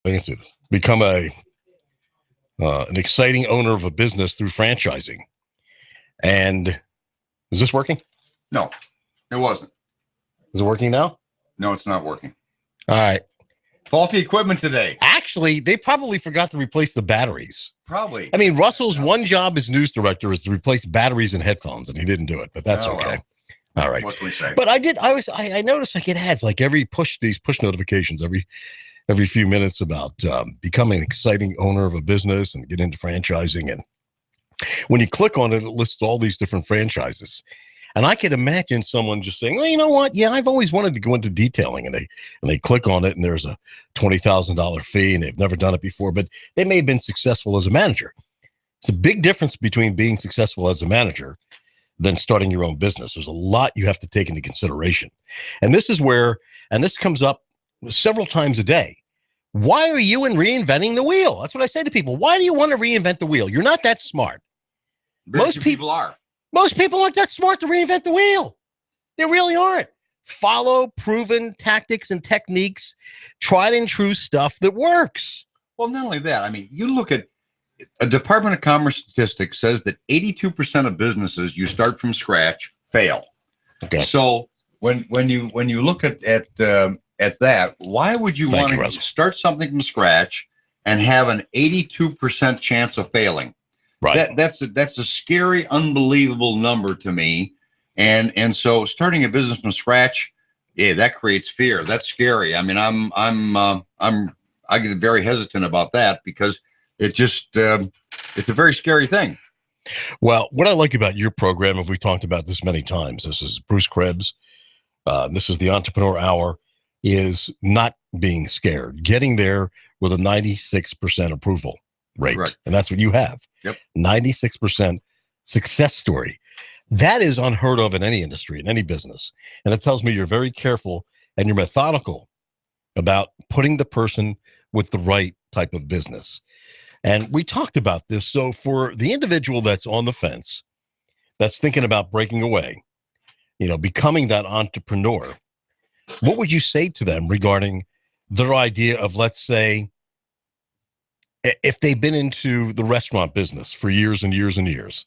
Let's do this. Become an exciting owner of a business through franchising. And is this working? No, it wasn't. Is it working now? No, it's not working. All right. Faulty equipment today. Actually, they probably forgot to replace the batteries. Probably. I mean, Russell's one job as news director is to replace batteries and headphones, and he didn't do it, but that's okay. Well. All right. What can we say? But I noticed I get ads like these push notifications every few minutes about becoming an exciting owner of a business and get into franchising. And when you click on it, it lists all these different franchises. And I could imagine someone just saying, well, you know what? Yeah, I've always wanted to go into detailing. And they click on it and there's a $20,000 fee and they've never done it before, but they may have been successful as a manager. It's a big difference between being successful as a manager than starting your own business. There's a lot you have to take into consideration. And this is where, and this comes up several times a day. Why are you reinventing the wheel? That's what I say to people. Why do you want to reinvent the wheel? You're not that smart. Most people are. Most people aren't that smart to reinvent the wheel. They really aren't. Follow proven tactics and techniques, tried and true stuff that works. Well, not only that, I mean, you look at a Department of Commerce statistic says that 82% of businesses you start from scratch fail. Okay. So when you look at that, why would you want to start something from scratch and have an 82% chance of failing? Right. That's a scary, unbelievable number to me. And so starting a business from scratch, yeah, that creates fear. That's scary. I mean, I get very hesitant about that because it just it's a very scary thing. Well, what I like about your program, if we talked about this many times, this is Bruce Krebs. This is the Entrepreneur Hour, is not being scared, getting there with a 96% approval rate. Right. And that's what you have. Yep. 96% success story. That is unheard of in any industry, in any business. And it tells me you're very careful and you're methodical about putting the person with the right type of business. And we talked about this. So for the individual that's on the fence, that's thinking about breaking away, becoming that entrepreneur, what would you say to them regarding their idea of, let's say, if they've been into the restaurant business for years and years and years,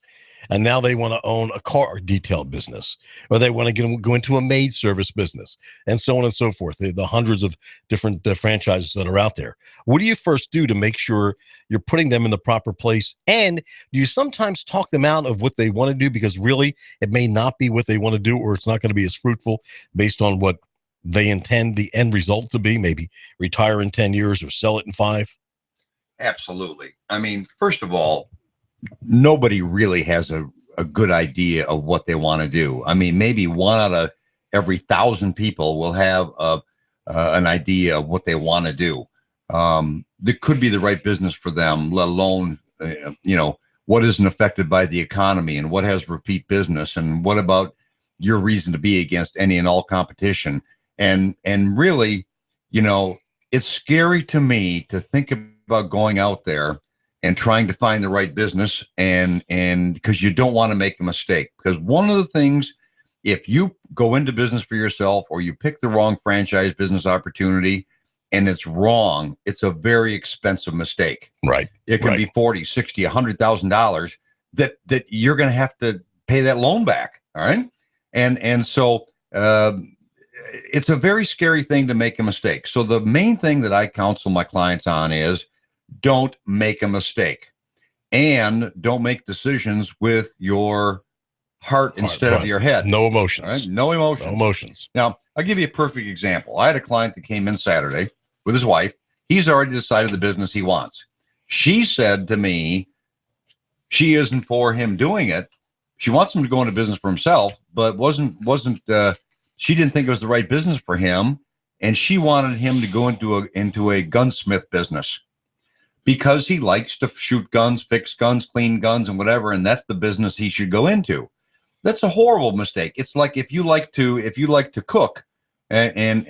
and now they want to own a car detail business, or they want to go into a maid service business, and so on and so forth, the hundreds of different franchises that are out there. What do you first do to make sure you're putting them in the proper place? And do you sometimes talk them out of what they want to do because really it may not be what they want to do, or it's not going to be as fruitful based on what they intend the end result to be, maybe retire in 10 years or sell it in 5? Absolutely. I mean, first of all, nobody really has a good idea of what they want to do. I mean, maybe 1 out of every 1,000 people will have an idea of what they want to do. That could be the right business for them, let alone, what isn't affected by the economy and what has repeat business and what about your reason to be against any and all competition. And really, it's scary to me to think about going out there and trying to find the right business and because you don't want to make a mistake. Because one of the things, if you go into business for yourself or you pick the wrong franchise business opportunity and it's wrong, it's a very expensive mistake. Right. It can be $40,000, $60,000, $100,000 that you're going to have to pay that loan back. All right. And so it's a very scary thing to make a mistake. So the main thing that I counsel my clients on is don't make a mistake and don't make decisions with your heart instead of your head. No emotions. Right? No emotions. No emotions. Now, I'll give you a perfect example. I had a client that came in Saturday with his wife. He's already decided the business he wants. She said to me, she isn't for him doing it. She wants him to go into business for himself, but she didn't think it was the right business for him. And she wanted him to go into a gunsmith business because he likes to shoot guns, fix guns, clean guns, and whatever. And that's the business he should go into. That's a horrible mistake. It's like if you like to cook and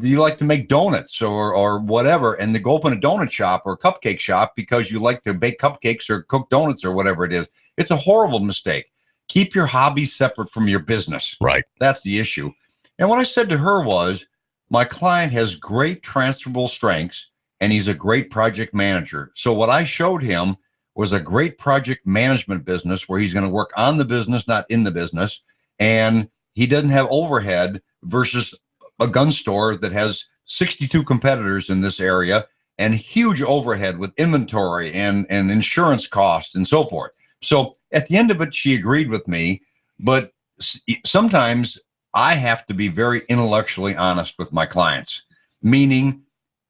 you like to make donuts or whatever, and to go open a donut shop or a cupcake shop because you like to bake cupcakes or cook donuts or whatever it is. It's a horrible mistake. Keep your hobby separate from your business. Right. That's the issue. And what I said to her was, my client has great transferable strengths. and he's a great project manager. So what I showed him was a great project management business where he's going to work on the business, not in the business. And he doesn't have overhead versus a gun store that has 62 competitors in this area and huge overhead with inventory and insurance costs and so forth. So at the end of it, she agreed with me, but sometimes I have to be very intellectually honest with my clients, meaning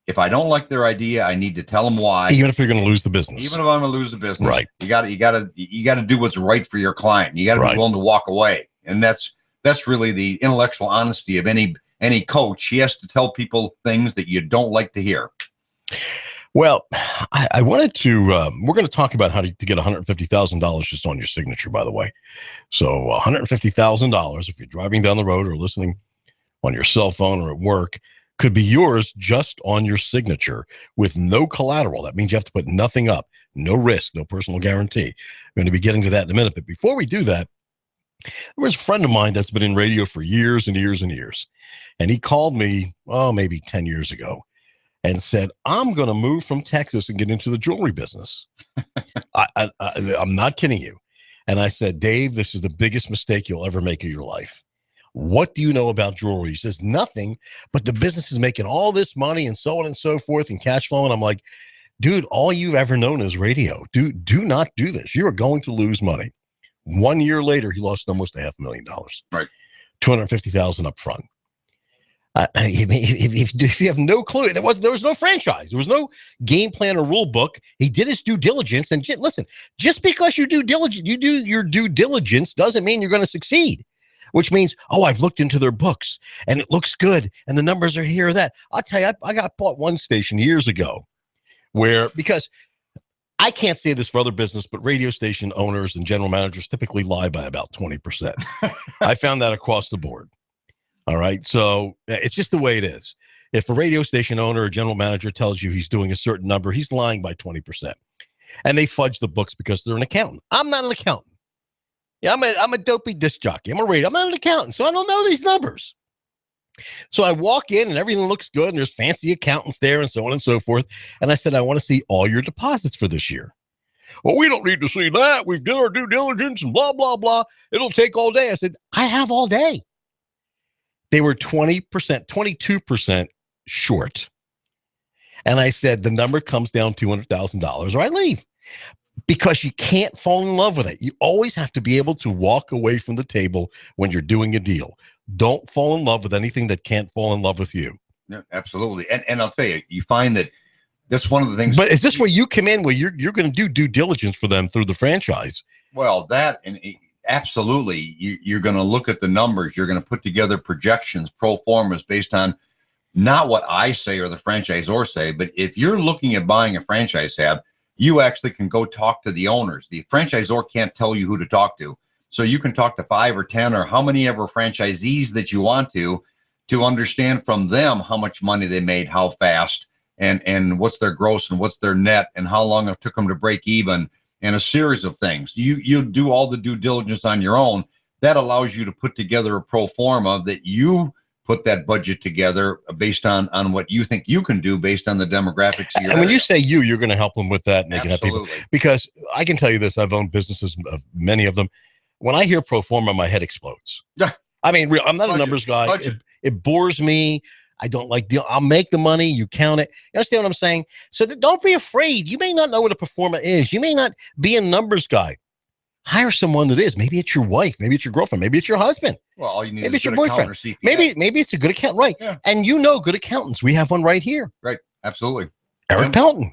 if I don't like their idea, I need to tell them why. Even if you're going to lose the business. Even if I'm going to lose the business. Right. You got to do what's right for your client. You got to be willing to walk away. And that's really the intellectual honesty of any coach. He has to tell people things that you don't like to hear. Well, I wanted to, we're going to talk about how to get $150,000 just on your signature, by the way. So $150,000, if you're driving down the road or listening on your cell phone or at work, could be yours just on your signature with no collateral. That means you have to put nothing up, no risk, no personal guarantee. I'm going to be getting to that in a minute. But before we do that, there was a friend of mine that's been in radio for years and years and years. And he called me, maybe 10 years ago and said, I'm going to move from Texas and get into the jewelry business. I'm not kidding you. And I said, Dave, this is the biggest mistake you'll ever make in your life. What do you know about jewelry? He says, nothing, but the business is making all this money and so on and so forth and cash flow. And I'm like, dude, all you've ever known is radio. Do not do this. You are going to lose money. 1 year later, he lost almost $500,000. Right. $250,000 up front. If you have no clue, there was no franchise. There was no game plan or rule book. He did his due diligence. And listen, just because you do your due diligence doesn't mean you're going to succeed. Which means, I've looked into their books and it looks good and the numbers are here or that. I'll tell you, I got bought one station years ago because I can't say this for other business, but radio station owners and general managers typically lie by about 20%. I found that across the board. All right. So it's just the way it is. If a radio station owner or general manager tells you he's doing a certain number, he's lying by 20%. And they fudge the books because they're an accountant. I'm not an accountant. Yeah, I'm a dopey disc jockey. I'm not an accountant, so I don't know these numbers. So I walk in and everything looks good and there's fancy accountants there and so on and so forth. And I said, I want to see all your deposits for this year. Well, we don't need to see that. We've done our due diligence and blah, blah, blah. It'll take all day. I said, I have all day. They were 20%, 22% short. And I said, the number comes down $200,000 or I leave. Because you can't fall in love with it. You always have to be able to walk away from the table when you're doing a deal. Don't fall in love with anything that can't fall in love with you. Yeah, absolutely. And I'll tell you, you find that that's one of the things. But is this where you come in where you're going to do due diligence for them through the franchise? Well, that and absolutely. You're going to look at the numbers. You're going to put together projections, pro formas based on not what I say or the franchisor say, but if you're looking at buying a franchise tab, you actually can go talk to the owners. The franchisor can't tell you who to talk to. So you can talk to 5 or 10 or how many ever franchisees that you want to understand from them how much money they made, how fast, and what's their gross and what's their net and how long it took them to break even and a series of things. You do all the due diligence on your own. That allows you to put together a pro forma that you put that budget together based on what you think you can do based on the demographics of your And when area. you say you're going to help them with that and they can help people. Because I can tell you this, I've owned businesses, many of them. When I hear pro forma, my head explodes. Yeah. I mean, I'm not a numbers guy. It bores me. I don't like deal. I'll make the money. You count it. You understand what I'm saying? So don't be afraid. You may not know what a pro forma is. You may not be a numbers guy. Hire someone that is. Maybe it's your wife. Maybe it's your girlfriend. Maybe it's your husband. Well, all you need maybe is it's your boyfriend. Maybe it's a good accountant, right? Yeah. And you know good accountants. We have one right here. Right. Absolutely. Eric Pelton.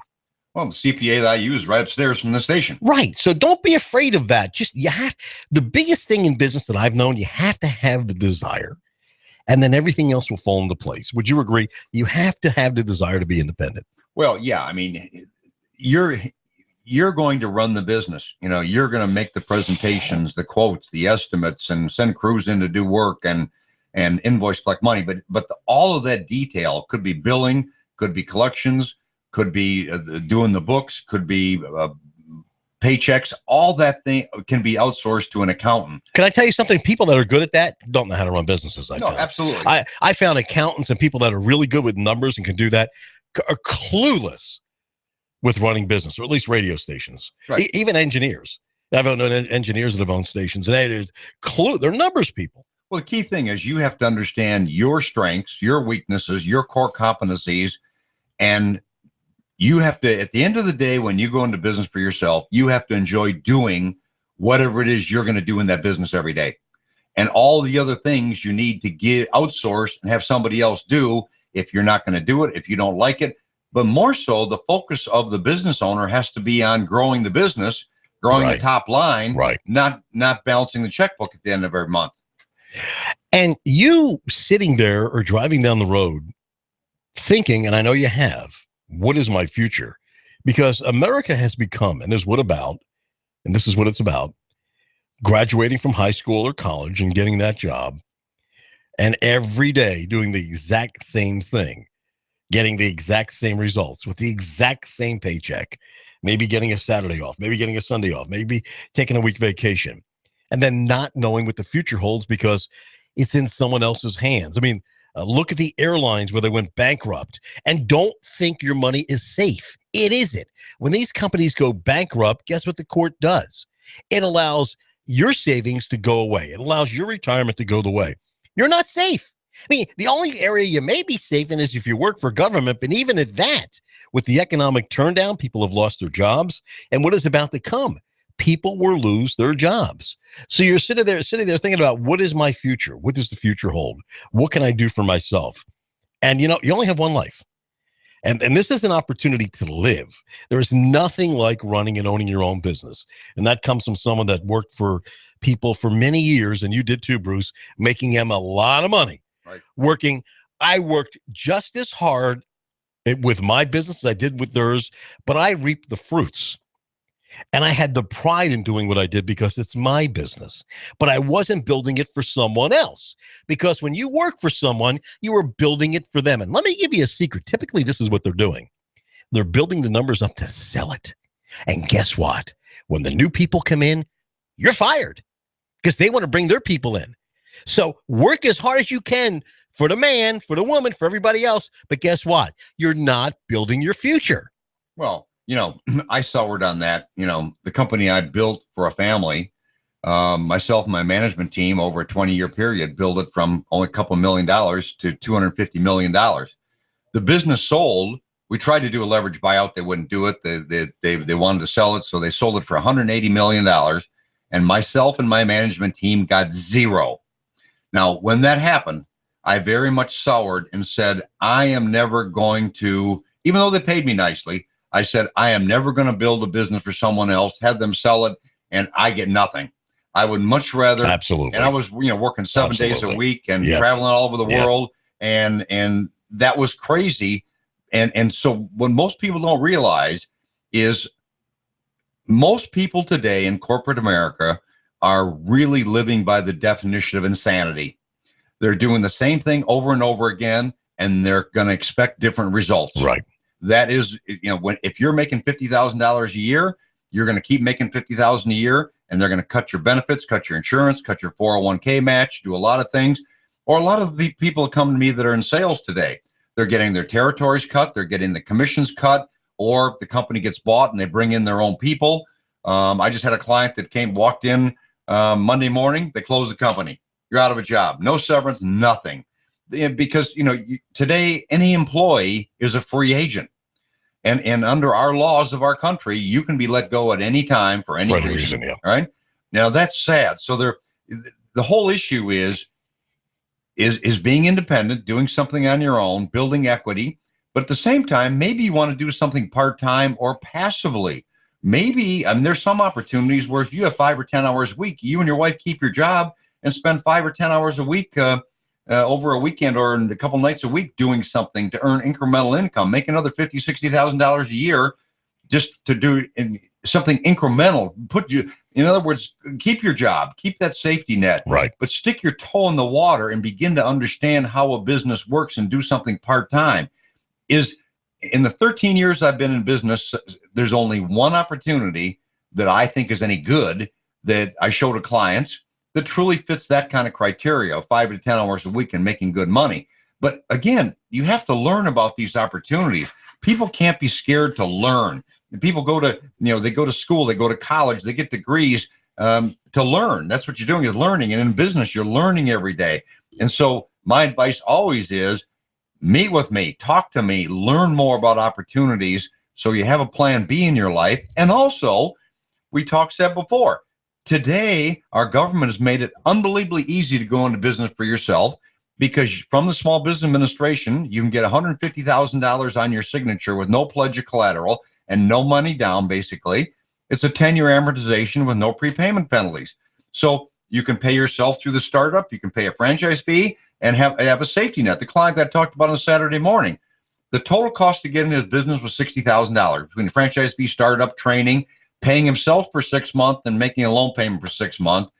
Well, the CPA that I use is right upstairs from the station. Right. So don't be afraid of that. The biggest thing in business that I've known, you have to have the desire. And then everything else will fall into place. Would you agree? You have to have the desire to be independent. Well, yeah. I mean, you're going to run the business. You know, you're going to make the presentations, the quotes, the estimates, and send crews in to do work and invoice, collect money. But all of that detail could be billing, could be collections, could be doing the books, could be paychecks. All that thing can be outsourced to an accountant. Can I tell you something? People that are good at that don't know how to run businesses. No, absolutely. I found accountants and people that are really good with numbers and can do that are clueless with running business, or at least radio stations. Right. Even engineers. I've known engineers that have owned stations, and they're numbers people. Well, the key thing is you have to understand your strengths, your weaknesses, your core competencies, and you have to, at the end of the day, when you go into business for yourself, you have to enjoy doing whatever it is you're going to do in that business every day. And all the other things you need to outsource and have somebody else do if you're not going to do it, if you don't like it. But more so, the focus of the business owner has to be on growing the business, growing the top line, not balancing the checkbook at the end of every month. And you sitting there or driving down the road thinking, and I know you have, what is my future? Because America has become, and this is what it's about, graduating from high school or college and getting that job, and every day doing the exact same thing, getting the exact same results with the exact same paycheck, maybe getting a Saturday off, maybe getting a Sunday off, maybe taking a week vacation, and then not knowing what the future holds because it's in someone else's hands. I mean, look at the airlines where they went bankrupt, and don't think your money is safe. It isn't. When these companies go bankrupt, guess what the court does? It allows your savings to go away. It allows your retirement to go away. You're not safe. I mean, the only area you may be safe in is if you work for government, but even at that, with the economic turndown, people have lost their jobs. And what is about to come? People will lose their jobs. So you're sitting there thinking about, what is my future? What does the future hold? What can I do for myself? And, you only have one life. And this is an opportunity to live. There is nothing like running and owning your own business. And that comes from someone that worked for people for many years, and you did too, Bruce, making them a lot of money. Right. I worked just as hard with my business as I did with theirs, but I reaped the fruits. And I had the pride in doing what I did because it's my business. But I wasn't building it for someone else. Because when you work for someone, you are building it for them. And let me give you a secret. Typically, this is what they're doing. They're building the numbers up to sell it. And guess what? When the new people come in, you're fired because they want to bring their people in. So work as hard as you can for the man, for the woman, for everybody else. But guess what? You're not building your future. Well, I soured on that. The company I built for a family, myself and my management team over a 20-year period, built it from only a couple $1 million to $250 million. The business sold. We tried to do a leverage buyout. They wouldn't do it. They wanted to sell it. So they sold it for $180 million. And myself and my management team got zero. Now, when that happened, I very much soured and said, I am never going to, even though they paid me nicely, I said, I am never going to build a business for someone else, have them sell it, and I get nothing. I would much rather. Absolutely. And I was, working 7 days a week and traveling all over the world. And that was crazy. And so what most people don't realize is most people today in corporate America are really living by the definition of insanity. They're doing the same thing over and over again, and they're going to expect different results. Right. That is, if you're making $50,000 a year, you're going to keep making $50,000 a year, and they're going to cut your benefits, cut your insurance, cut your 401k match, do a lot of things. Or a lot of the people come to me that are in sales today, they're getting their territories cut, they're getting the commissions cut, or the company gets bought and they bring in their own people. I just had a client that walked in Monday morning, they closed the company. You're out of a job, no severance, nothing. Because, today, any employee is a free agent. And under our laws of our country, you can be let go at any time for any reason. Right? Now, that's sad. So the whole issue is being independent, doing something on your own, building equity. But at the same time, maybe you want to do something part-time or passively. Maybe, there's some opportunities where if you have 5 or 10 hours a week, you and your wife keep your job and spend 5 or 10 hours a week over a weekend or a couple nights a week doing something to earn incremental income, make another $50,000, $60,000 a year just to do something incremental. In other words, keep your job, keep that safety net, right? But stick your toe in the water and begin to understand how a business works and do something part-time. In the 13 years I've been in business, there's only one opportunity that I think is any good that I show to clients that truly fits that kind of criteria of 5 to 10 hours a week and making good money. But again, you have to learn about these opportunities. People can't be scared to learn. People go to, they go to school, they go to college, they get degrees to learn. That's what you're doing, is learning. And in business, you're learning every day. And so my advice always is meet with me, talk to me, learn more about opportunities so you have a plan B in your life. And also, we said before, today, our government has made it unbelievably easy to go into business for yourself, because from the Small Business Administration, you can get $150,000 on your signature with no pledge of collateral and no money down, basically. It's a 10-year amortization with no prepayment penalties. So you can pay yourself through the startup, you can pay a franchise fee, and have a safety net. The client that I talked about on Saturday morning, the total cost to get into his business was $60,000 between the franchise fee, startup, training, paying himself for 6 months, and making a loan payment for 6 months.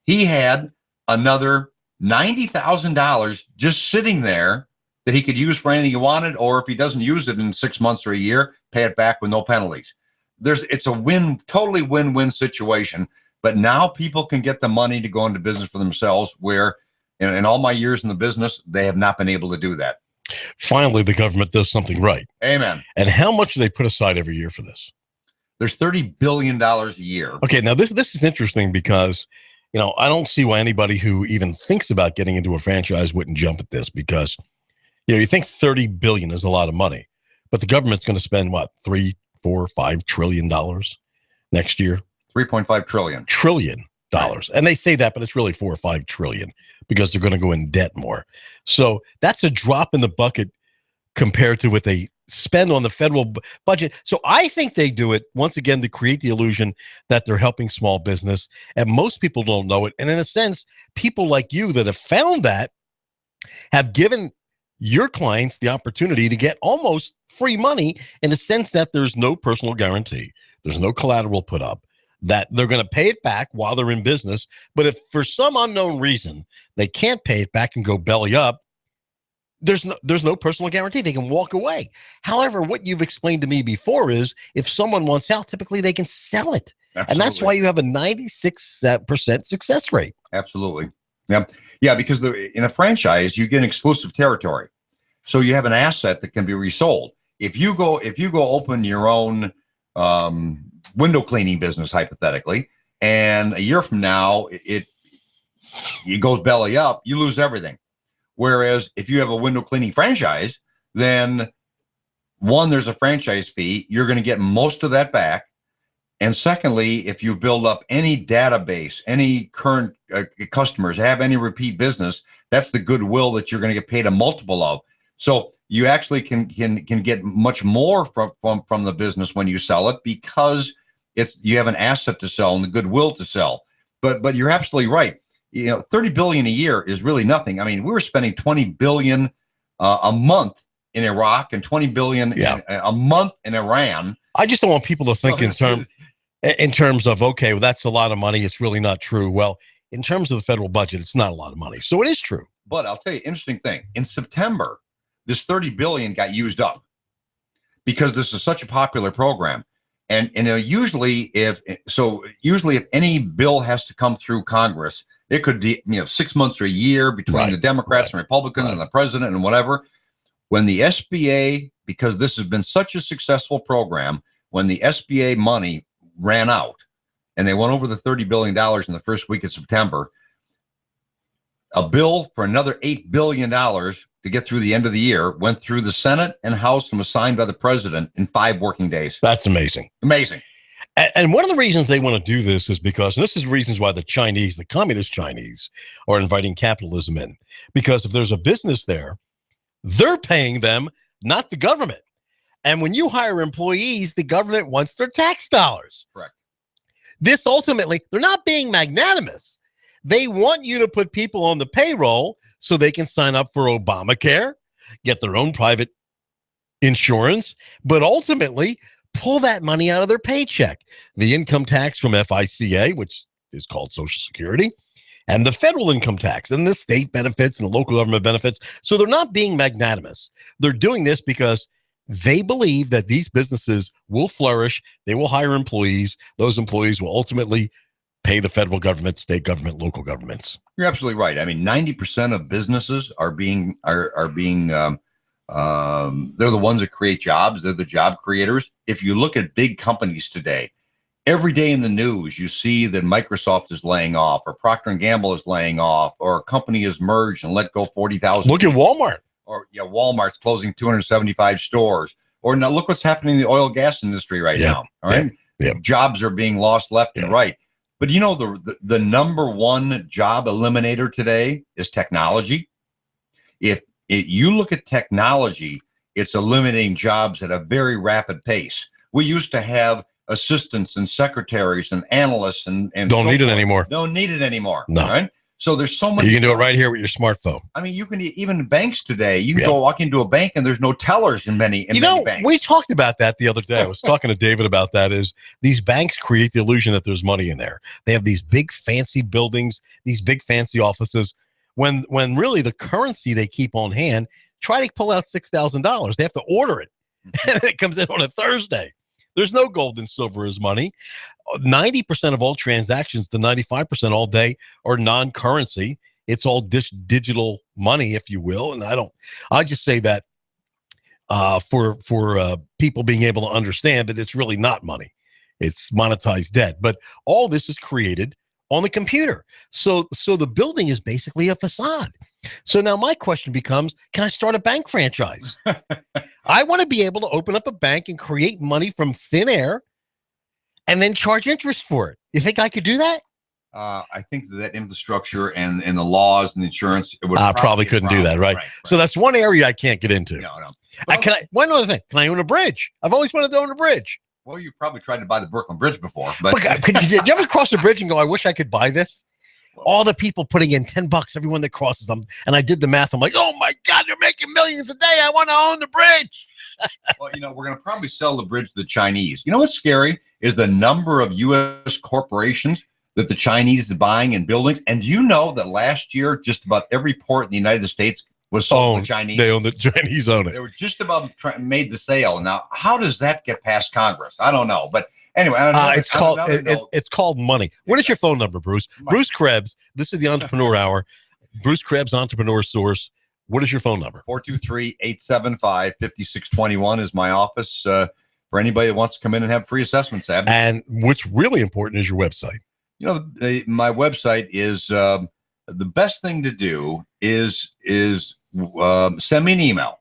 He had another $90,000 just sitting there that he could use for anything he wanted, or if he doesn't use it in 6 months or a year, pay it back with no penalties. It's a totally win-win situation. But now people can get the money to go into business for themselves, where in all my years in the business, they have not been able to do that. Finally, the government does something right. Amen. And how much do they put aside every year for this? There's $30 billion a year. Okay, now this is interesting because, I don't see why anybody who even thinks about getting into a franchise wouldn't jump at this, because, you think $30 billion is a lot of money, but the government's going to spend what, $3, $4, $5 trillion next year? 3.5 trillion. Trillion dollars. And they say that, but it's really 4 or 5 trillion, because they're going to go in debt more. So that's a drop in the bucket compared to what they spend on the federal budget. So I think they do it, once again, to create the illusion that they're helping small business. And most people don't know it. And in a sense, people like you that have found that have given your clients the opportunity to get almost free money, in the sense that there's no personal guarantee. There's no collateral put up, that they're going to pay it back while they're in business. But if for some unknown reason they can't pay it back and go belly up, there's no personal guarantee. They can walk away. However, what you've explained to me before is, if someone wants out, typically they can sell it. Absolutely. And that's why you have a 96% success rate. Absolutely. Yeah, because in a franchise, you get exclusive territory. So you have an asset that can be resold. If you go open your own window cleaning business, hypothetically, and a year from now it goes belly up, you lose everything. Whereas if you have a window cleaning franchise, then one, there's a franchise fee. You're going to get most of that back. And secondly, if you build up any database, any current customers, have any repeat business, that's the goodwill that you're going to get paid a multiple of. So you actually can get much more from the business when you sell it, because you have an asset to sell and the goodwill to sell. But you're absolutely right. $30 billion a year is really nothing. I mean, we were spending $20 billion a month in Iraq and $20 billion a month in Iran. I just don't want people to think in terms of, okay, well, that's a lot of money. It's really not true. Well, in terms of the federal budget, it's not a lot of money. So it is true. But I'll tell you, interesting thing. In September, this $30 billion got used up, because this is such a popular program. And usually if any bill has to come through Congress, it could be 6 months or a year between the Democrats and Republicans and the president and whatever. When the SBA, because this has been such a successful program, when the SBA money ran out and they went over the $30 billion in the first week of September, a bill for another $8 billion to get through the end of the year went through the Senate and House and was signed by the president in 5 working days. That's amazing. Amazing. And one of the reasons they want to do this is because, and this is reasons why the communist Chinese are inviting capitalism in, because if there's a business there, they're paying them, not the government. And when you hire employees, the government wants their tax dollars. Correct. This ultimately, they're not being magnanimous. They want you to put people on the payroll so they can sign up for Obamacare, get their own private insurance, but ultimately pull that money out of their paycheck. The income tax from FICA, which is called Social Security, and the federal income tax, and the state benefits and the local government benefits. So they're not being magnanimous. They're doing this because they believe that these businesses will flourish. They will hire employees. Those employees will ultimately pay the federal government, state government, local governments. You're absolutely right. I mean, 90% of businesses are being They're the ones that create jobs. They're the job creators. If you look at big companies today, every day in the news, you see that Microsoft is laying off, or Procter & Gamble is laying off, or a company is merged and let go 40,000. Look at Walmart. Or Walmart's closing 275 stores. Or now look what's happening in the oil and gas industry right now. All right. Jobs are being lost left and right. But you know, the number one job eliminator today is technology. If you look at technology, it's eliminating jobs at a very rapid pace. We used to have assistants and secretaries and analysts and don't need it anymore. Don't need it anymore. No. Right? So there's so much. You can do it right here with your smartphone. I mean, you can even banks today. You can go walk into a bank and there's no tellers in many banks. We talked about that the other day. I was talking to David about that. Is these banks create the illusion that there's money in there. They have these big fancy buildings, these big fancy offices. When really the currency they keep on hand, try to pull out $6,000. They have to order it, and it comes in on a Thursday. There's no gold and silver as money. 90% of all transactions, the 95% all day, are non-currency. It's all digital money, if you will. And I just say that for people being able to understand that it's really not money. It's monetized debt. But all this is created on the computer. So the building is basically a facade. So now my question becomes, can I start a bank franchise? I want to be able to open up a bank and create money from thin air and then charge interest for it. You think I could do that? I think that infrastructure and the laws and the insurance would probably couldn't do that, right? So that's one area I can't get into. No. One other thing. Can I own a bridge? I've always wanted to own a bridge. Well, you probably tried to buy the Brooklyn Bridge before. But did you ever cross a bridge and go, I wish I could buy this? All the people putting in $10, everyone that crosses them. And I did the math. I'm like, oh my God, they're making millions a day. I want to own the bridge. Well, we're going to probably sell the bridge to the Chinese. You know what's scary is the number of U.S. corporations that the Chinese is buying in buildings. And do you know that last year, just about every port in the United States was sold to the Chinese? They own the Chinese own it. They were just about made the sale. Now, how does that get past Congress? I don't know. But anyway, it's called money. What is your phone number, Bruce? Bruce Krebs. This is the Entrepreneur Hour. Bruce Krebs, Entrepreneur Source. What is your phone number? 423-875-5621 is my office for anybody that wants to come in and have free assessments. And what's really important is your website. My website is the best thing to do is send me an email.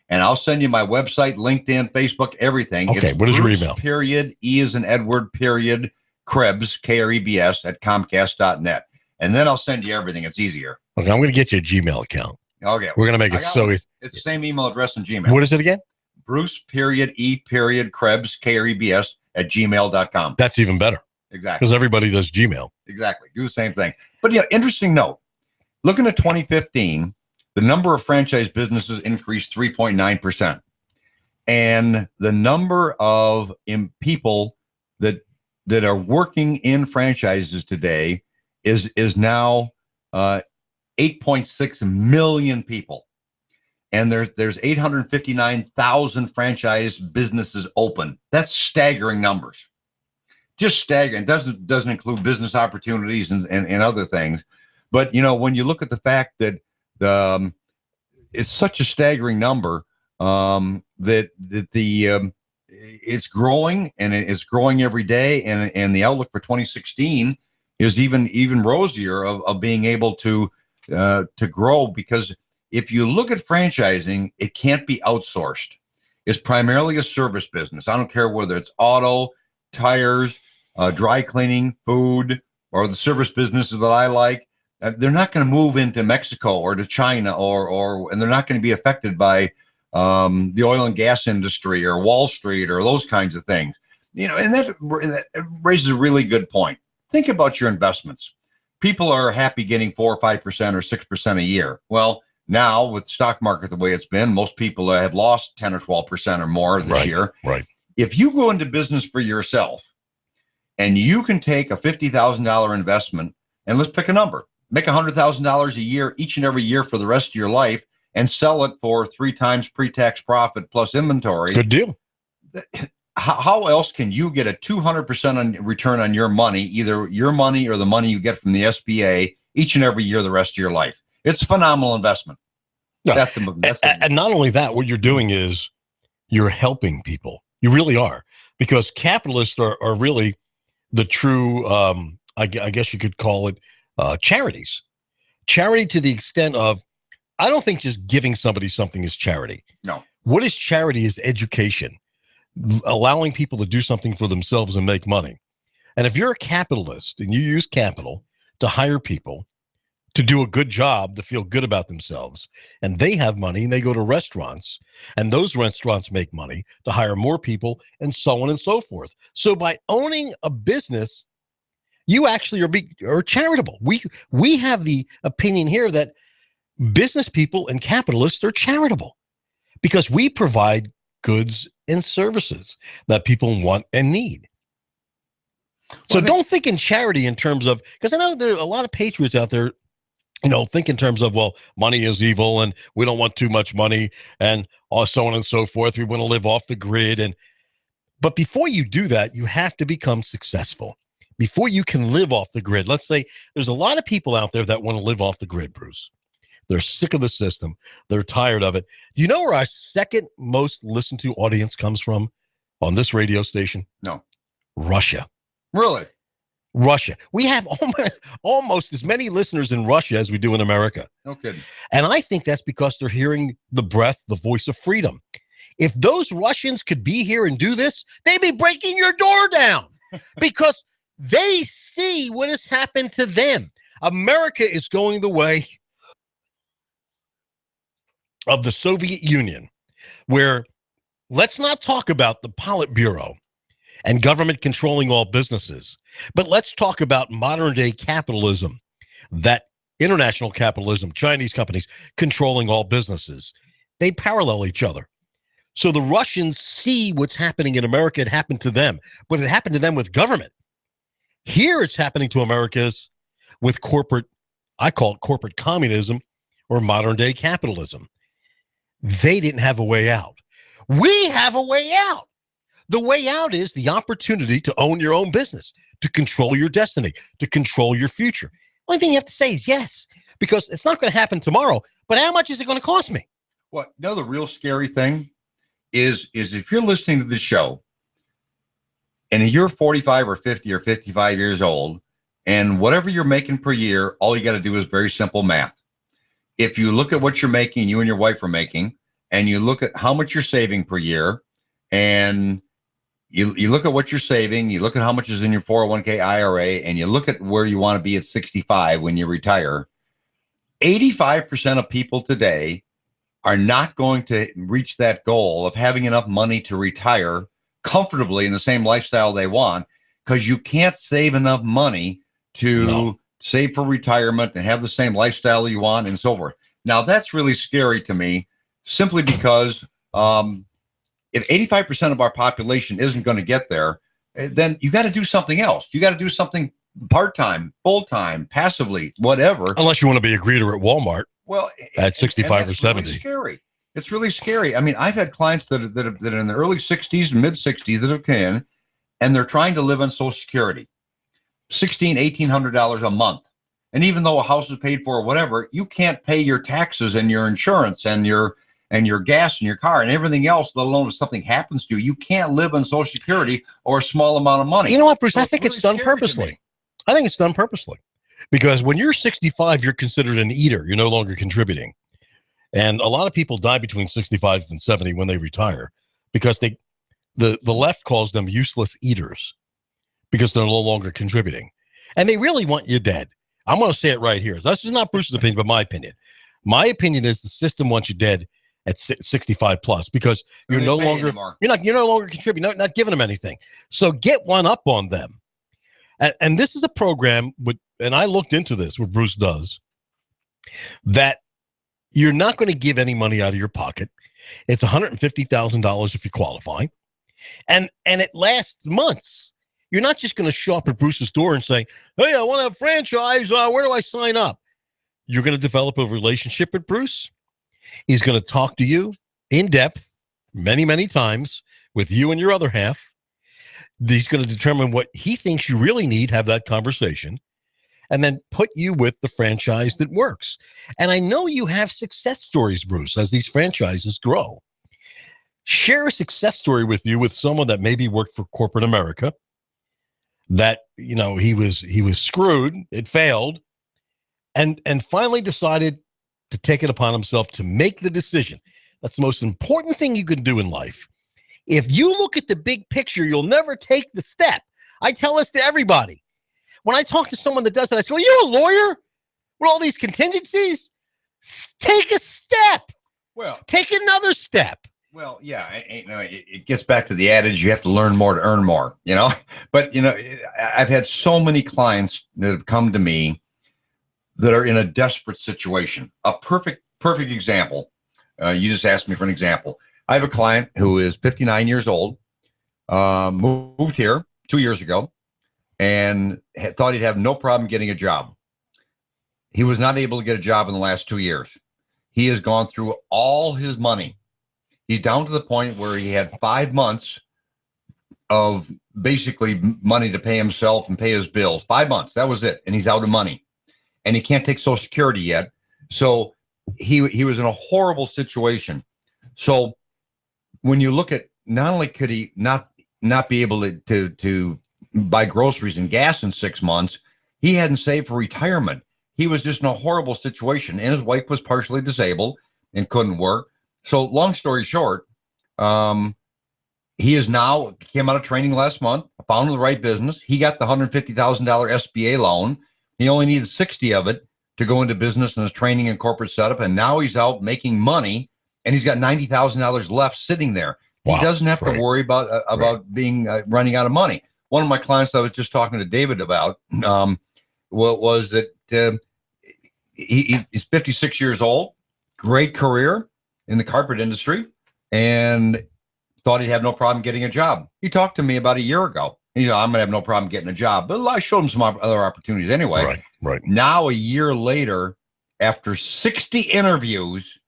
And I'll send you my website, LinkedIn, Facebook, everything. Okay, what is your email? Period, E as in Edward, period, Krebs, Krebs, at Comcast.net. And then I'll send you everything. It's easier. Okay, I'm going to get you a Gmail account. Okay. We're going to make it so easy. It's the same email address in Gmail. What is it again? Bruce, period, E, period, Krebs, Krebs, at gmail.com. That's even better. Exactly. Because everybody does Gmail. Exactly. Do the same thing. But interesting note. Looking at 2015, the number of franchise businesses increased 3.9%. And the number of people that are working in franchises today is now 8.6 million people. And there's 859,000 franchise businesses open. That's staggering numbers. Just staggering. Doesn't include business opportunities and other things. But when you look at the fact that it's such a staggering number that it's growing and it's growing every day, and the outlook for 2016 is even rosier of being able to grow, because if you look at franchising, it can't be outsourced. It's primarily a service business. I don't care whether it's auto, tires, dry cleaning, food, or the service businesses that I like. They're not going to move into Mexico or to China, and they're not going to be affected by the oil and gas industry or Wall Street or those kinds of things. And that raises a really good point. Think about your investments. People are happy getting 4 or 5% or 6% a year. Well, now with the stock market the way it's been, most people have lost 10 or 12% or more this year. Right. If you go into business for yourself and you can take a $50,000 investment, and let's pick a number, make $100,000 a year each and every year for the rest of your life, and sell it for 3 times pre-tax profit plus inventory. Good deal. How else can you get a 200% return on your money, either your money or the money you get from the SBA, each and every year the rest of your life? It's a phenomenal investment. No. That's And not only that, what you're doing is you're helping people. You really are, because capitalists are really the true, I guess you could call it charities. Charity to the extent of, I don't think just giving somebody something is charity. No. What is charity is education, allowing people to do something for themselves and make money. And if you're a capitalist and you use capital to hire people to do a good job, to feel good about themselves, and they have money and they go to restaurants, and those restaurants make money to hire more people, and so on and so forth. So by owning a business, you actually are charitable. We have the opinion here that business people and capitalists are charitable because we provide goods and services that people want and need. So don't think in charity in terms of, because I know there are a lot of patriots out there, think in terms of, well, money is evil and we don't want too much money and so on and so forth. We want to live off the grid. But before you do that, you have to become successful. Before you can live off the grid, let's say there's a lot of people out there that want to live off the grid, Bruce. They're sick of the system. They're tired of it. Do you know where our second most listened to audience comes from on this radio station? No. Russia. Really? Russia. We have almost as many listeners in Russia as we do in America. No kidding. And I think that's because they're hearing the voice of freedom. If those Russians could be here and do this, they'd be breaking your door down because they see what has happened to them. America is going the way of the Soviet Union, where let's not talk about the Politburo and government controlling all businesses, but let's talk about modern day capitalism, that international capitalism, Chinese companies controlling all businesses. They parallel each other. So the Russians see what's happening in America. It happened to them, but it happened to them with government. Here it's happening to Americans with corporate, I call it corporate communism or modern day capitalism. They didn't have a way out. We have a way out. The way out is the opportunity to own your own business, to control your destiny, to control your future. The only thing you have to say is yes, because it's not going to happen tomorrow. But how much is it going to cost me? Well, the real scary thing is if you're listening to the show and you're 45 or 50 or 55 years old, and whatever you're making per year, all you got to do is very simple math. If you look at what you're making, you and your wife are making, and you look at how much you're saving per year, and you look at what you're saving, you look at how much is in your 401k IRA, and you look at where you want to be at 65 when you retire, 85% of people today are not going to reach that goal of having enough money to retire comfortably in the same lifestyle they want, because you can't save enough money to save for retirement and have the same lifestyle you want and so forth. Now, that's really scary to me, simply because if 85% of our population isn't going to get there, then you got to do something else. You got to do something part-time, full-time, passively, whatever. Unless you want to be a greeter at Walmart. Well, at 65 or 70. Really scary. It's really scary. I mean, I've had clients that are in the early 60s and mid 60s that have come in, and they're trying to live on Social Security, $1,800 a month. And even though a house is paid for or whatever, you can't pay your taxes and your insurance and your gas and your car and everything else, let alone if something happens to you. You can't live on Social Security or a small amount of money. You know what, Bruce? So I think it's done purposely. I think it's done purposely. Because when you're 65, you're considered an eater. You're no longer contributing. And a lot of people die between 65 and 70 when they retire because the left calls them useless eaters because they're no longer contributing. And they really want you dead. I'm going to say it right here. This is not Bruce's opinion, but my opinion. My opinion is the system wants you dead at 65 plus because you're no longer contributing, not giving them anything. So get one up on them. And this is a program and I looked into this, what Bruce does, that you're not going to give any money out of your pocket. It's $150,000 if you qualify. And it lasts months. You're not just going to show up at Bruce's door and say, hey, I want a franchise. Where do I sign up? You're going to develop a relationship with Bruce. He's going to talk to you in depth many, many times with you and your other half. He's going to determine what he thinks you really need, have that conversation. and then put you with the franchise that works. And I know you have success stories, Bruce, as these franchises grow. Share a success story with someone that maybe worked for corporate America, that, you know, he was screwed, it failed, and finally decided to take it upon himself to make the decision. That's the most important thing you can do in life. If you look at the big picture, you'll never take the step. I tell this to everybody. When I talk to someone that does that, I say, well, you're a lawyer with all these contingencies? Take a step. Well, take another step. Well, yeah, it gets back to the adage, you have to learn more to earn more, you know? But, you know, I've had so many clients that have come to me that are in a desperate situation. A perfect example. You just asked me for an example. I have a client who is 59 years old, moved here 2 years ago, and thought he'd have no problem getting a job. He was not able to get a job in the last 2 years. He has gone through all his money. He's down to the point where he had 5 months of basically money to pay himself and pay his bills. 5 months, that was it. And he's out of money. And he can't take Social Security yet. So he was in a horrible situation. So when you look at, not only could he not be able to buy groceries and gas in 6 months, he hadn't saved for retirement. He was just in a horrible situation. And his wife was partially disabled and couldn't work. So long story short, he is now came out of training last month, found the right business. He got the $150,000 SBA loan. He only needed 60 of it to go into business and his training and corporate setup. And now he's out making money, and he's got $90,000 left sitting there. Wow. He doesn't have to worry about being running out of money. One of my clients I was just talking to David about was that he's 56 years old, great career in the carpet industry, and thought he'd have no problem getting a job. He talked to me about a year ago. I'm going to have no problem getting a job. But I showed him some other opportunities anyway. Right. Now, a year later, after 60 interviews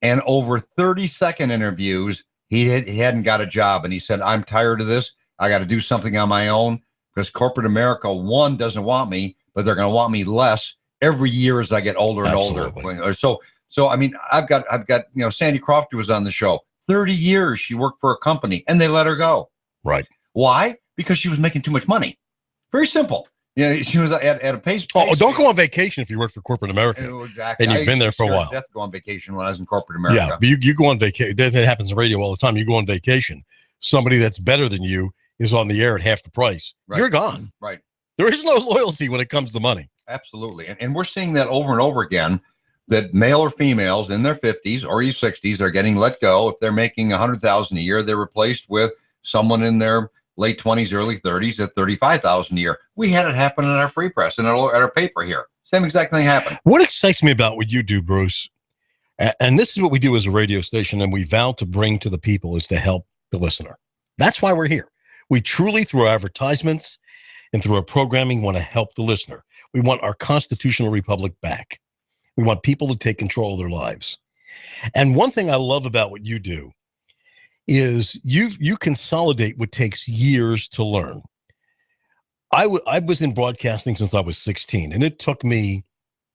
and over 30-second interviews, he hadn't got a job. And he said, I'm tired of this. I got to do something on my own, because corporate America, one, doesn't want me, but they're going to want me less every year as I get older and older. So, I mean, I've got, you know, Sandy Crofty was on the show. 30 years she worked for a company and they let her go. Right. Why? Because she was making too much money. Very simple. You know, she was at a pace. Don't go on vacation if you work for corporate America. Exactly. And you've been there for a while. I to go on vacation when I was in corporate America. Yeah, but you go on vacation. That happens in radio all the time. You go on vacation. Somebody that's better than you is on the air at half the price. Right. You're gone. Right. There is no loyalty when it comes to money. Absolutely. And we're seeing that over and over again, that male or females in their 50s or 60s are getting let go. If they're making $100,000 a year, they're replaced with someone in their late 20s, early 30s at $35,000 a year. We had it happen in our free press and at our paper here. Same exact thing happened. What excites me about what you do, Bruce, and this is what we do as a radio station, and we vow to bring to the people, is to help the listener. That's why we're here. We truly, through our advertisements and through our programming, want to help the listener. We want our constitutional republic back. We want people to take control of their lives. And one thing I love about what you do is you consolidate what takes years to learn. I was in broadcasting since I was 16, and it took me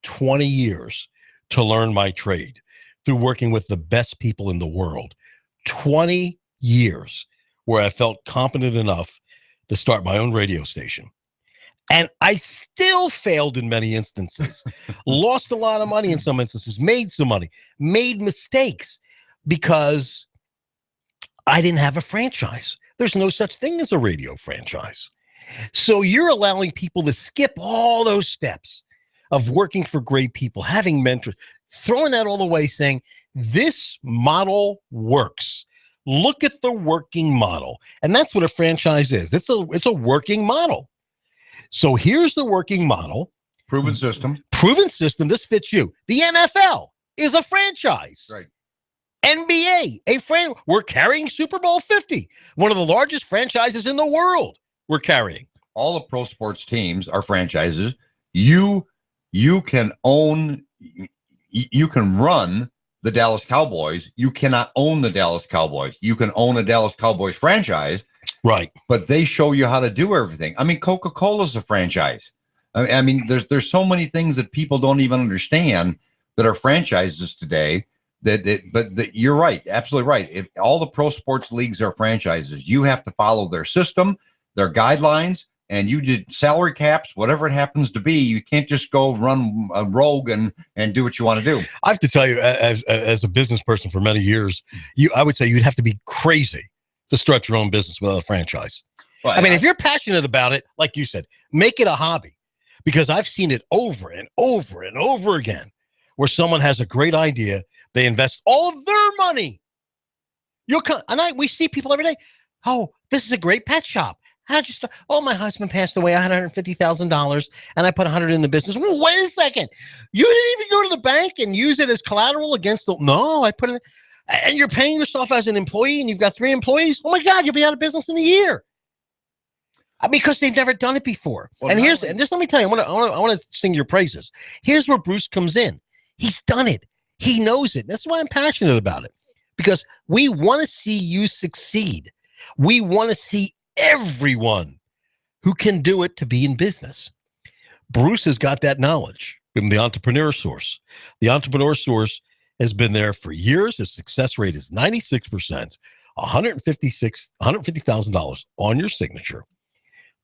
20 years to learn my trade through working with the best people in the world. 20 years where I felt competent enough to start my own radio station. And I still failed in many instances, lost a lot of money in some instances, made some money, made mistakes because I didn't have a franchise. There's no such thing as a radio franchise. So you're allowing people to skip all those steps of working for great people, having mentors, throwing that all away, saying, this model works. Look at the working model. And that's what a franchise is. It's a working model. So here's the working model. Proven system. Proven system. This fits you. The NFL is a franchise. Right. NBA, we're carrying Super Bowl 50. One of the largest franchises in the world we're carrying. All the pro sports teams are franchises. You can own, you can run the Dallas Cowboys. You cannot own the Dallas Cowboys. You can own a Dallas Cowboys franchise. Right. But they show you how to do everything. I mean, Coca-Cola is a franchise. I mean, there's so many things that people don't even understand that are franchises today. But you're right, absolutely right. If all the pro sports leagues are franchises, you have to follow their system, their guidelines, and you did salary caps, whatever it happens to be. You can't just go run a rogue and do what you want to do. I have to tell you, as a business person for many years, I would say you'd have to be crazy to start your own business without a franchise. Well, I mean, if you're passionate about it, like you said, make it a hobby, because I've seen it over and over and over again where someone has a great idea. They invest all of their money. We see people every day. Oh, this is a great pet shop. How'd you start? Oh, my husband passed away. I had $150,000 and I put $100 in the business. Well, wait a second. You didn't even go to the bank and use it as collateral against no, I put it, and you're paying yourself as an employee and you've got 3 employees. Oh my God, you'll be out of business in a year. Because they've never done it before. Well, and just let me tell you, I want to sing your praises. Here's where Bruce comes in. He's done it. He knows it. That's why I'm passionate about it, because we want to see you succeed. We want to see everyone who can do it to be in business. Bruce has got that knowledge from the Entrepreneur Source. The Entrepreneur Source has been there for years. His success rate is 96%, $150,000 on your signature.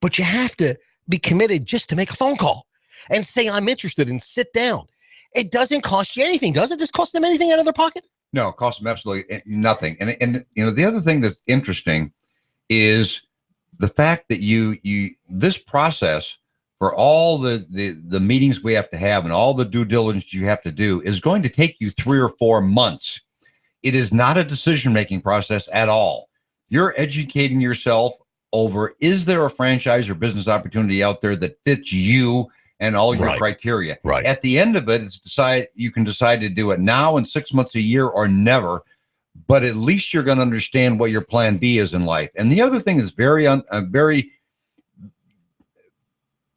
But you have to be committed just to make a phone call and say, I'm interested, and sit down. It doesn't cost you anything, does it? Does it cost them anything out of their pocket? No, it costs them absolutely nothing. And the other thing that's interesting is the fact that this process, for all the meetings we have to have and all the due diligence you have to do, is going to take you 3 or 4 months. It is not a decision-making process at all. You're educating yourself over, is there a franchise or business opportunity out there that fits you and all your criteria? Right. At the end of it, you can decide to do it now, in 6 months, a year, or never. But at least you're going to understand what your plan B is in life. And the other thing is very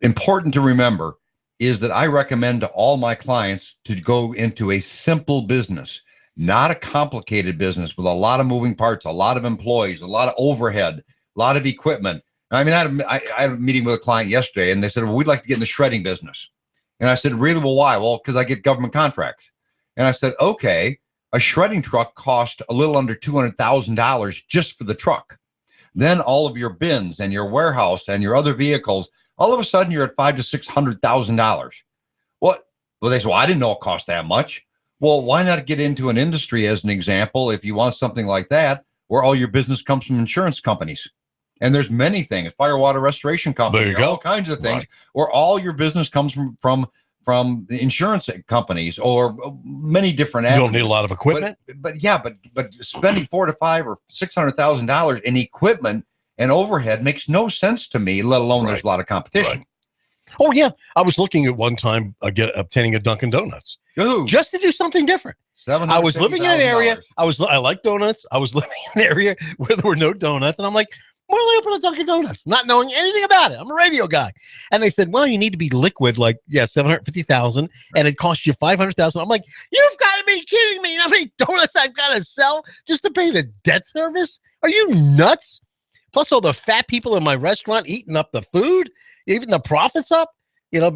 important to remember is that I recommend to all my clients to go into a simple business, not a complicated business with a lot of moving parts, a lot of employees, a lot of overhead, a lot of equipment. I mean, I had a meeting with a client yesterday, and they said, well, we'd like to get in the shredding business. And I said, really? Well, why? Well, because I get government contracts. And I said, okay, a shredding truck cost a little under $200,000 just for the truck. Then all of your bins and your warehouse and your other vehicles, all of a sudden you're at $500,000 to $600,000. What? Well, they said, well, I didn't know it cost that much. Well, why not get into an industry, as an example, if you want something like that, where all your business comes from insurance companies? And there's many things, fire water restoration companies, all kinds of things, where all your business comes from the insurance companies, or many different avenues. You don't need a lot of equipment. But spending $400,000 to $500,000 or $600,000 in equipment and overhead makes no sense to me, let alone there's a lot of competition. Right. Oh, yeah. I was looking at one time obtaining a Dunkin' Donuts. Ooh. Just to do something different. I was living in an area. I like donuts. I was living in an area where there were no donuts. And I'm like, why don't I open a Dunkin' Donuts? Not knowing anything about it. I'm a radio guy. And they said, well, you need to be liquid, like, $750,000, and it costs you $500,000. I'm like, you've got to be kidding me. You know how many donuts I've got to sell just to pay the debt service? Are you nuts? Plus all the fat people in my restaurant eating up the food, even the profits up.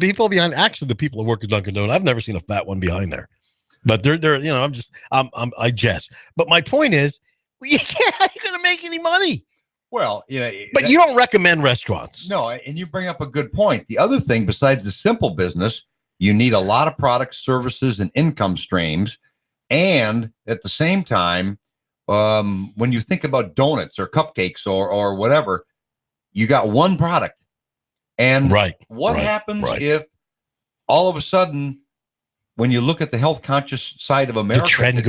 People behind, actually the people who work at Dunkin' Donuts, I've never seen a fat one behind there. But they're I jest. But my point is, you can't, how are you going to make any money? Well, but you don't recommend restaurants. No, and you bring up a good point. The other thing, besides the simple business, you need a lot of products, services, and income streams. And at the same time, when you think about donuts or cupcakes or whatever, you got one product. And what happens if all of a sudden, when you look at the health conscious side of America, the trend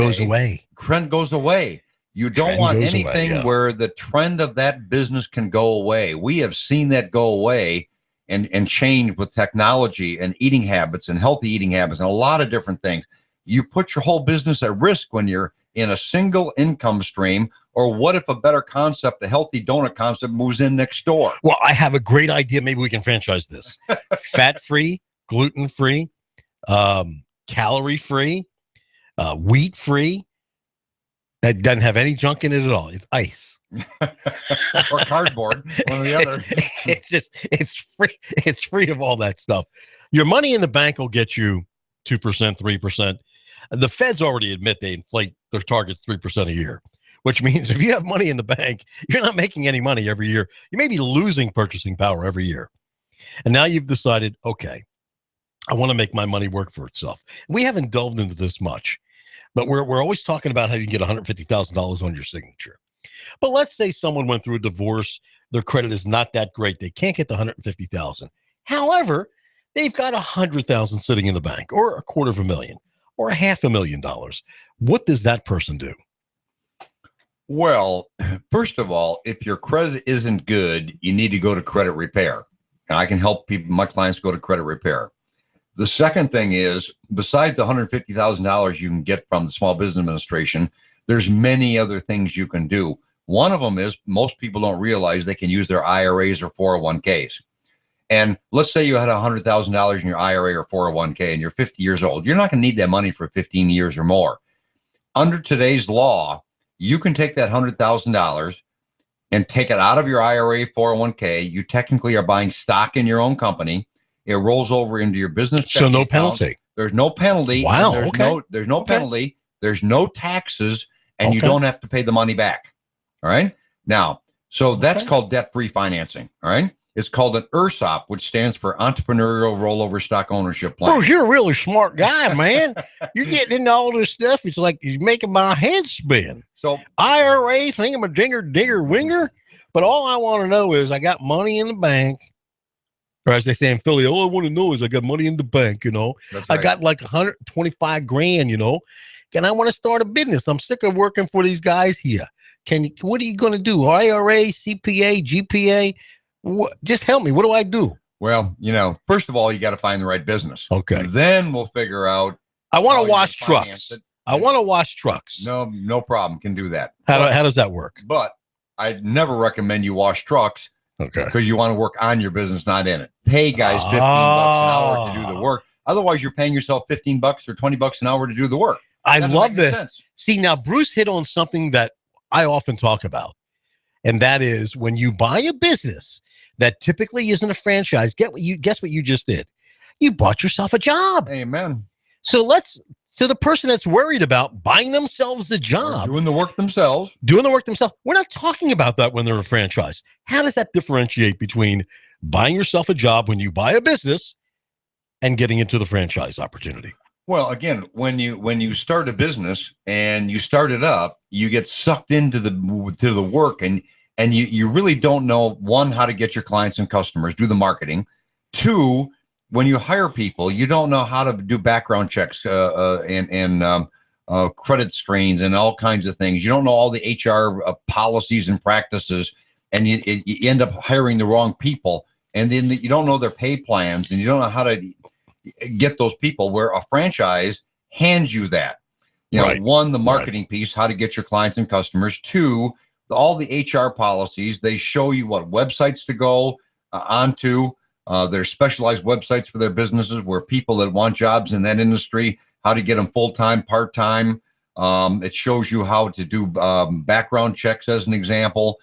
goes away. You don't want anything where the trend of that business can go away. We have seen that go away and change with technology and eating habits and healthy eating habits and a lot of different things. You put your whole business at risk when you're in a single income stream. Or what if a better concept, a healthy donut concept, moves in next door? Well, I have a great idea. Maybe we can franchise this. Fat-free, gluten-free, calorie-free, wheat-free. That doesn't have any junk in it at all. It's ice. Or cardboard, one or the other. It's free of all that stuff. Your money in the bank will get you 2%, 3%. The feds already admit they inflate their targets 3% a year, which means if you have money in the bank, you're not making any money every year. You may be losing purchasing power every year. And now you've decided, okay, I want to make my money work for itself. We haven't delved into this much, but we're always talking about how you can get $150,000 on your signature. But let's say someone went through a divorce, their credit is not that great. They can't get the $150,000. However, they've got $100,000 sitting in the bank, or $250,000, or $500,000. What does that person do? Well, first of all, if your credit isn't good, you need to go to credit repair. And I can help people, my clients, go to credit repair. The second thing is, besides the $150,000 you can get from the Small Business Administration, there's many other things you can do. One of them is most people don't realize they can use their IRAs or 401ks. And let's say you had $100,000 in your IRA or 401k and you're 50 years old. You're not going to need that money for 15 years or more. Under today's law, you can take that $100,000 and take it out of your IRA, 401k. You technically are buying stock in your own company. It rolls over into your business. So no penalty. There's no penalty. Wow. There's no penalty. There's no taxes, and you don't have to pay the money back. All right. Now, so that's called debt-free financing. All right. It's called an ERSOP, which stands for Entrepreneurial Rollover Stock Ownership Plan. Bro, you're a really smart guy, man. You're getting into all this stuff. It's like he's making my head spin. So IRA, thingamadinger, digger, winger. But all I want to know is I got money in the bank. Or as they say in Philly, all I want to know is I got money in the bank, you know. That's right. I got like 125 grand, you know. And I want to start a business. I'm sick of working for these guys here. What are you going to do? IRA, CPA, GPA? Just help me. What do I do? Well, you know, first of all, you got to find the right business. Okay. Then we'll figure out. I want to wash trucks. I want to wash trucks. No problem. Can do that. How does that work? But I'd never recommend you wash trucks. Okay. Because you want to work on your business, not in it. Pay guys $15 an hour to do the work. Otherwise, you're paying yourself $15 or $20 an hour to do the work. I love this. Sense. See, now Bruce hit on something that I often talk about, and that is when you buy a business that typically isn't a franchise. Guess what you just did? You bought yourself a job. Amen. So the person that's worried about buying themselves a job, doing the work themselves. We're not talking about that when they're a franchise. How does that differentiate between buying yourself a job when you buy a business and getting into the franchise opportunity? Well, again, when you start a business and you start it up, you get sucked into the work and you really don't know, one, how to get your clients and customers, do the marketing. Two, when you hire people, you don't know how to do background checks and credit screens and all kinds of things. You don't know all the HR policies and practices, and you end up hiring the wrong people. And then you don't know their pay plans, and you don't know how to get those people, where a franchise hands you that. You know, one, the marketing piece, how to get your clients and customers. Two, all the HR policies. They show you what websites to go onto. There's specialized websites for their businesses where people that want jobs in that industry, how to get them full-time, part-time. It shows you how to do background checks, as an example,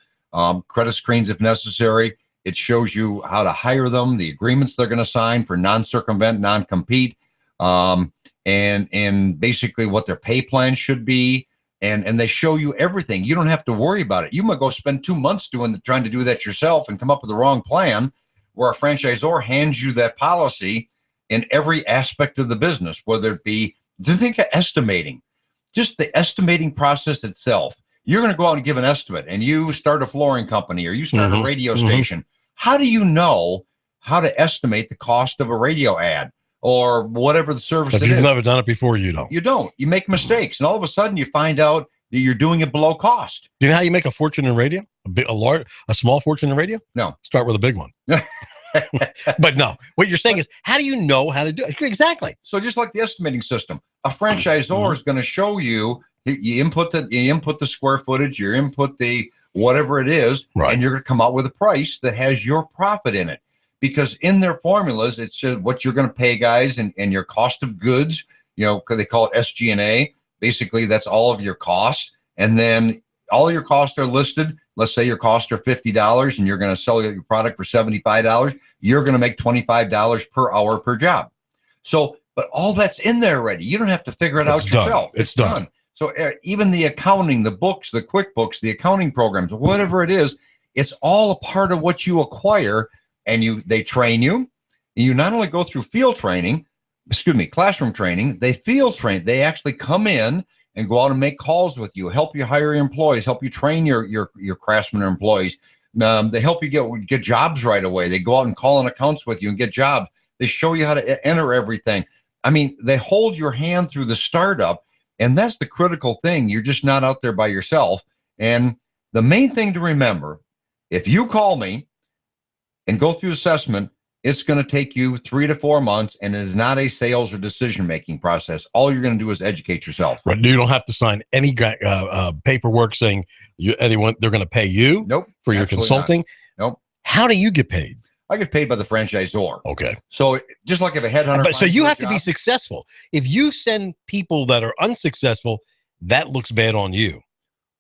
credit screens if necessary. It shows you how to hire them, the agreements they're going to sign for non-circumvent, non-compete, and basically what their pay plan should be. And they show you everything. You don't have to worry about it. You might go spend 2 months trying to do that yourself and come up with the wrong plan, where a franchisor hands you that policy in every aspect of the business, whether it be, think of estimating, just the estimating process itself. You're going to go out and give an estimate, and you start a flooring company or you start a radio station. How do you know how to estimate the cost of a radio ad or whatever the service is? If you've never done it before, you don't. You don't. You make mistakes, and all of a sudden you find out that you're doing it below cost. Do you know how you make a fortune in radio? A small fortune in radio? No. Start with a big one. But no, what you're saying is, how do you know how to do it? Exactly. So just like the estimating system, a franchisor is going to show you. You input the square footage, you input the whatever it is, and you're going to come out with a price that has your profit in it. Because in their formulas, it says what you're going to pay guys and your cost of goods. You know, they call it SG&A. Basically, that's all of your costs. and then all your costs are listed. Let's say your costs are $50 and you're going to sell your product for $75. You're going to make $25 per hour per job. So, but all that's in there already. You don't have to figure it out yourself. It's done. So even the accounting, the books, the QuickBooks, the accounting programs, whatever it is, it's all a part of what you acquire. And they train you. You not only go through classroom training, they field train. They actually come in and go out and make calls with you, help you hire employees, help you train your craftsmen or employees. They help you get jobs right away. They go out and call on accounts with you and get jobs. They show you how to enter everything. I mean, they hold your hand through the startup, and that's the critical thing. You're just not out there by yourself. And the main thing to remember, if you call me and go through assessment, it's going to take you 3 to 4 months, and it is not a sales or decision-making process. All you're going to do is educate yourself. Right. You don't have to sign any paperwork saying they're going to pay you. Nope. For your consulting. Not. Nope. How do you get paid? I get paid by the franchisor. Okay. So just like if a headhunter. So you have to be successful. If you send people that are unsuccessful, that looks bad on you.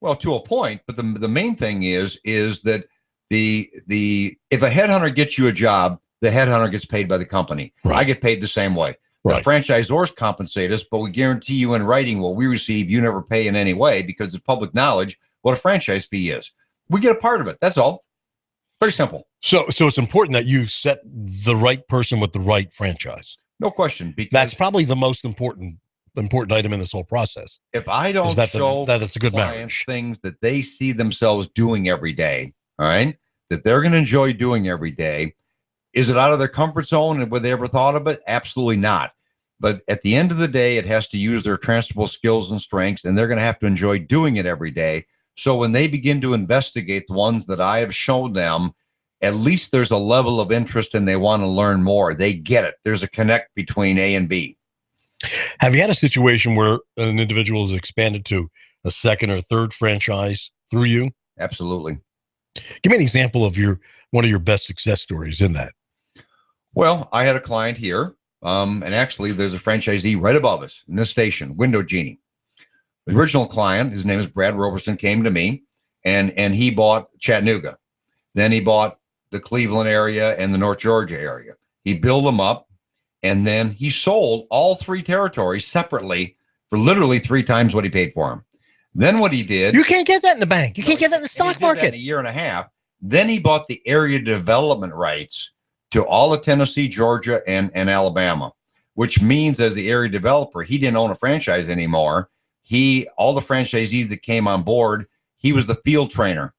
Well, to a point, but the main thing is that the if a headhunter gets you a job, the headhunter gets paid by the company. Right. I get paid the same way. Right. The franchisors compensate us, but we guarantee you in writing what we receive, you never pay in any way, because it's public knowledge what a franchise fee is. We get a part of it. That's all. Very simple. So it's important that you set the right person with the right franchise. No question. Because that's probably the most important item in this whole process. If I don't show that's a good clients things that they see themselves doing every day, all right, that they're going to enjoy doing every day, is it out of their comfort zone and would they ever thought of it? Absolutely not. But at the end of the day, it has to use their transferable skills and strengths, and they're going to have to enjoy doing it every day. So when they begin to investigate the ones that I have shown them, at least there's a level of interest and they want to learn more. They get it. There's a connect between A and B. Have you had a situation where an individual has expanded to a second or third franchise through you? Absolutely. Give me an example of one of your best success stories in that. Well, I had a client here, and actually there's a franchisee right above us in this station, Window Genie. The original client, his name is Brad Roberson, came to me, and he bought Chattanooga. Then he bought the Cleveland area and the North Georgia area. He built them up, and then he sold all 3 territories separately for literally 3 times what he paid for them. Then what he did... You can't get that in the bank. You can't get that in the stock market. In a year and a half. Then he bought the area development rights to all of Tennessee, Georgia, and Alabama, which means as the area developer, he didn't own a franchise anymore. All the franchisees that came on board, he was the field trainer.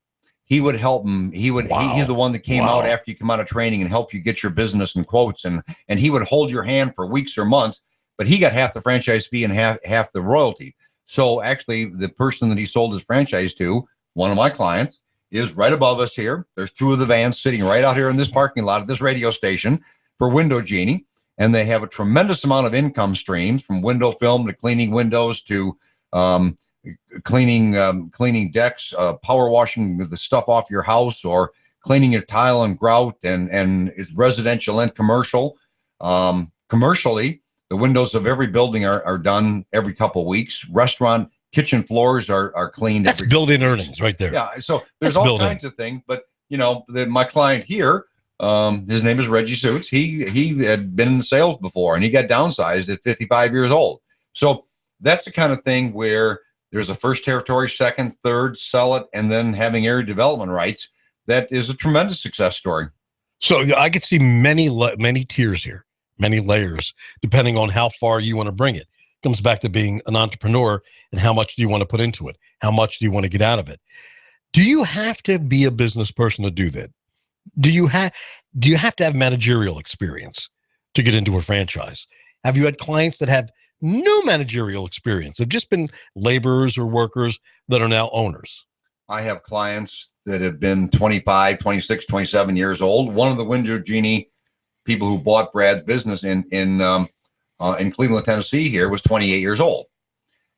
He would help them. He's the one that came out after you come out of training and help you get your business and quotes, and he would hold your hand for weeks or months, but he got half the franchise fee and half the royalty. So actually the person that he sold his franchise to, one of my clients, is right above us here. There's 2 of the vans sitting right out here in this parking lot at this radio station for Window Genie, and they have a tremendous amount of income streams, from window film to cleaning windows to cleaning decks, power washing the stuff off your house, or cleaning your tile and grout, and it's residential and commercial. Commercially, the windows of every building are done every couple of weeks. Restaurant kitchen floors are cleaned. That's built-in earnings right there. Yeah, so there's all kinds of things. But my client here, his name is Reggie Suits. He had been in sales before, and he got downsized at 55 years old. So that's the kind of thing where there's a first territory, second, third, sell it, and then having area development rights. That is a tremendous success story. So I could see many tiers here, many layers, depending on how far you want to bring it. Comes back to being an entrepreneur and how much do you want to put into it? How much do you want to get out of it? Do you have to be a business person to do that? Do you have to have managerial experience to get into a franchise? Have you had clients that have no managerial experience, have just been laborers or workers that are now owners? I have clients that have been 25, 26, 27 years old. One of the Window Genie people who bought Brad's business in Cleveland, Tennessee here was 28 years old.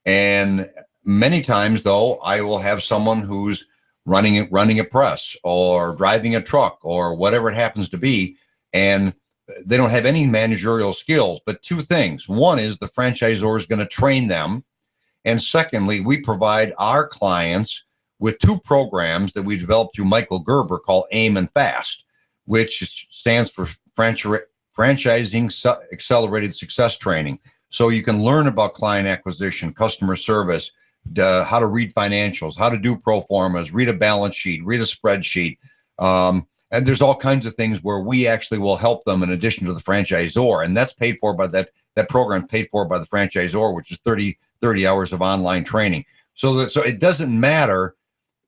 And many times, though, I will have someone who's running a press or driving a truck or whatever it happens to be, and they don't have any managerial skills. But 2 things. One is the franchisor is going to train them, And secondly, we provide our clients with 2 programs that we developed through Michael Gerber called AIM and FAST, which stands for Franchising Accelerated Success Training. So you can learn about client acquisition, customer service, how to read financials, how to do pro formas, read a balance sheet, read a spreadsheet. And there's all kinds of things where we actually will help them in addition to the franchisor. And that's paid for by that program paid for by the franchisor, which is 30 hours of online training. So it doesn't matter.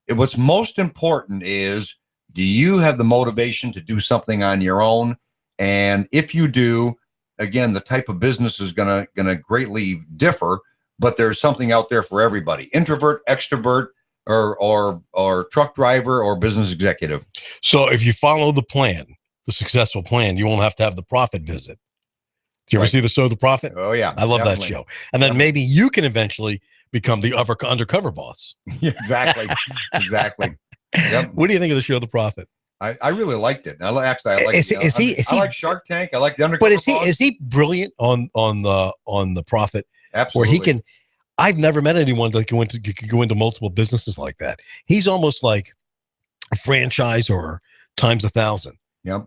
What's most important is, do you have the motivation to do something on your own? And if you do, again, the type of business is gonna greatly differ, but there's something out there for everybody. Introvert, extrovert, or truck driver or business executive. So if you follow the plan, the successful plan, you won't have to have the profit visit. Do you ever see the show The Profit? Oh yeah, I love that show. And then maybe you can eventually become the undercover boss. Yeah, exactly. Yep. What do you think of the show The Profit? I really liked it. I like Shark Tank. I like the undercover. But is he brilliant on the Profit? Absolutely. Where he can. I've never met anyone that could go into multiple businesses like that. He's almost like a franchisor times 1,000. Yep.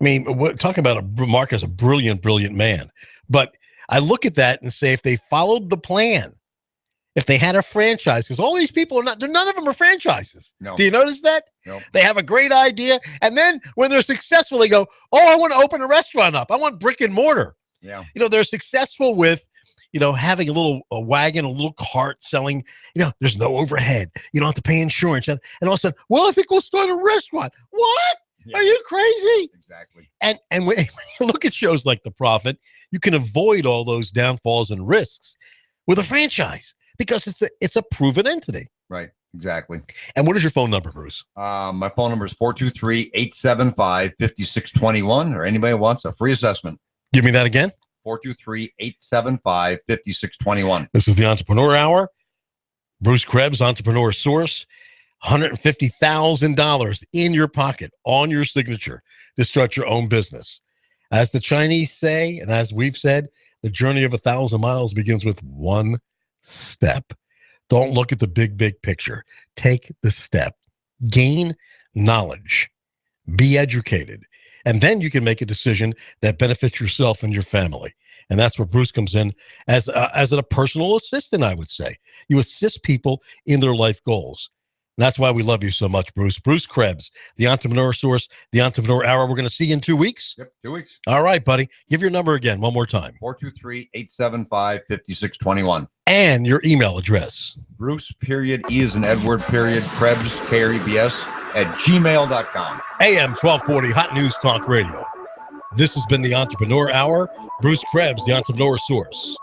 I mean, we're talking about Mark as a brilliant man. But I look at that and say, if they followed the plan, if they had a franchise, because all these people none of them are franchises. No. Do you notice that? No. They have a great idea. And then when they're successful, they go, oh, I want to open a restaurant up. I want brick and mortar. Yeah. They're successful with, having a wagon, a little cart selling, there's no overhead. You don't have to pay insurance. And all of a sudden, well, I think we'll start a restaurant. What? Yeah. Are you crazy? Exactly. And when you look at shows like The Profit, you can avoid all those downfalls and risks with a franchise because it's a proven entity. Right. Exactly. And what is your phone number, Bruce? My phone number is 423-875-5621, or anybody wants a free assessment. Give me that again. 423-875-5621. This is the Entrepreneur Hour. Bruce Krebs, Entrepreneur Source. $150,000 in your pocket, on your signature, to start your own business. As the Chinese say, and as we've said, the journey of 1,000 miles begins with one step. Don't look at the big picture. Take the step. Gain knowledge. Be educated. And then you can make a decision that benefits yourself and your family. And that's where Bruce comes in as a personal assistant, I would say. You assist people in their life goals. And that's why we love you so much, Bruce. Bruce Krebs, the Entrepreneur Source, the Entrepreneur Hour. We're going to see you in 2 weeks. Yep, 2 weeks. All right, buddy. Give your number again one more time. 423-875-5621. And your email address. Bruce, period, E as in Edward, period, Krebs, K-R-E-B-S, @gmail.com. AM 1240, Hot News Talk Radio. This has been the Entrepreneur Hour. Bruce Krebs, the Entrepreneur Source.